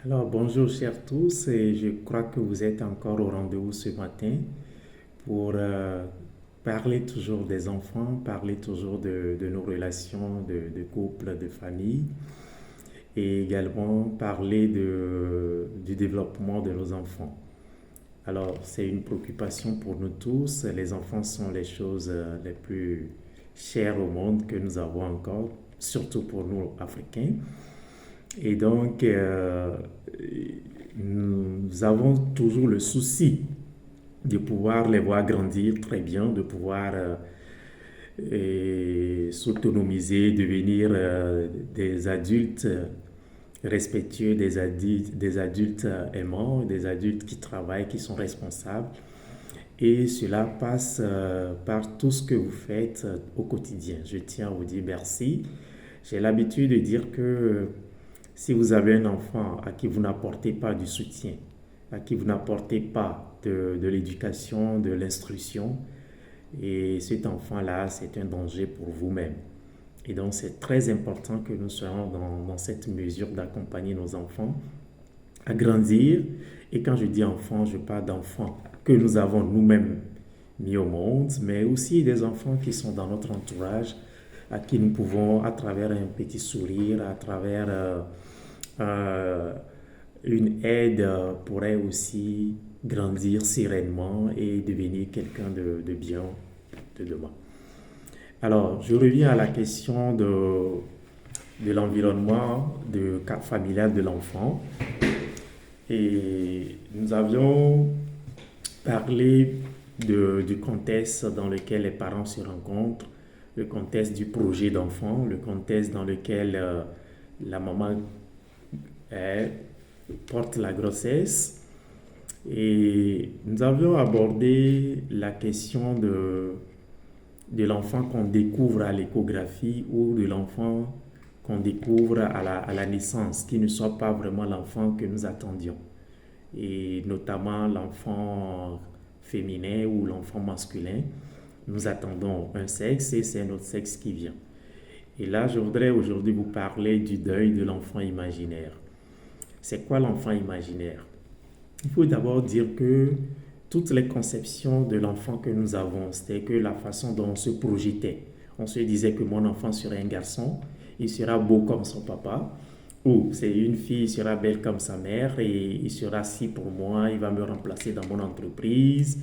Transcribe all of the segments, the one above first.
Alors, bonjour chers tous, et je crois que vous êtes encore au rendez-vous ce matin pour parler toujours des enfants, parler toujours de nos relations de couple, de famille, et également parler du développement de nos enfants. Alors, c'est une préoccupation pour nous tous. Les enfants sont les choses les plus chères au monde que nous avons encore, surtout pour nous Africains. Et donc, nous avons toujours le souci de pouvoir les voir grandir très bien, de pouvoir s'autonomiser, devenir des adultes respectueux, des adultes aimants, des adultes qui travaillent, qui sont responsables. Et cela passe par tout ce que vous faites au quotidien. Je tiens à vous dire merci. J'ai l'habitude de dire que si vous avez un enfant à qui vous n'apportez pas du soutien, à qui vous n'apportez pas de l'éducation, de l'instruction, et cet enfant-là, c'est un danger pour vous-même. Et donc, c'est très important que nous soyons dans cette mesure d'accompagner nos enfants à grandir. Et quand je dis enfants, je parle d'enfants que nous avons nous-mêmes mis au monde, mais aussi des enfants qui sont dans notre entourage, à qui nous pouvons, à travers un petit sourire, à travers euh, une aide, pourrait aussi grandir sereinement et devenir quelqu'un de bien de demain. Alors, je reviens à la question de l'environnement familial de l'enfant. Et nous avions parlé du contexte dans lequel les parents se rencontrent, le contexte du projet d'enfant, le contexte dans lequel la maman est, porte la grossesse. Et nous avions abordé la question de l'enfant qu'on découvre à l'échographie ou de l'enfant qu'on découvre à la naissance, qui ne soit pas vraiment l'enfant que nous attendions. Et notamment l'enfant féminin ou l'enfant masculin. Nous attendons un sexe et c'est notre sexe qui vient. Et là, je voudrais aujourd'hui vous parler du deuil de l'enfant imaginaire. C'est quoi l'enfant imaginaire? Il faut d'abord dire que toutes les conceptions de l'enfant que nous avons, c'était que la façon dont on se projetait. On se disait que mon enfant serait un garçon, il sera beau comme son papa, ou c'est une fille, il sera belle comme sa mère et il sera ci pour moi, il va me remplacer dans mon entreprise,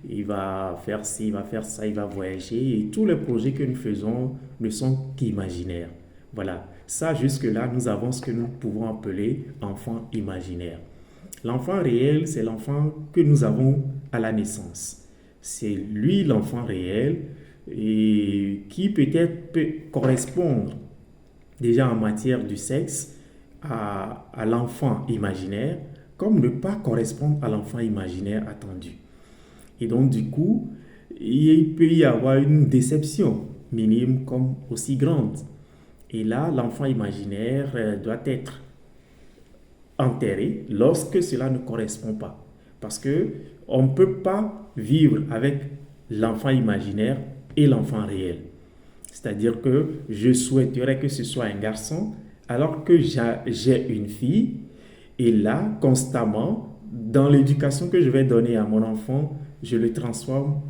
il va faire ci, il va faire ça, il va voyager. Et tous les projets que nous faisons ne sont qu'imaginaires. Voilà, ça jusque-là, nous avons ce que nous pouvons appeler enfant imaginaire. L'enfant réel, c'est l'enfant que nous avons à la naissance. C'est lui l'enfant réel et qui peut-être peut correspondre déjà en matière du sexe à l'enfant imaginaire, comme ne pas correspondre à l'enfant imaginaire attendu. Et donc du coup, il peut y avoir une déception, minime comme aussi grande. Et là, l'enfant imaginaire doit être enterré lorsque cela ne correspond pas. Parce que on ne peut pas vivre avec l'enfant imaginaire et l'enfant réel. C'est-à-dire que je souhaiterais que ce soit un garçon alors que j'ai une fille. Et là, constamment, dans l'éducation que je vais donner à mon enfant, je le transforme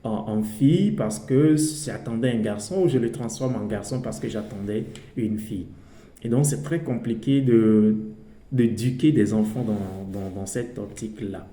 en fille parce que j'attendais un garçon ou je le transforme en garçon parce que j'attendais une fille. Et donc, c'est très compliqué d'éduquer des enfants dans cette optique-là.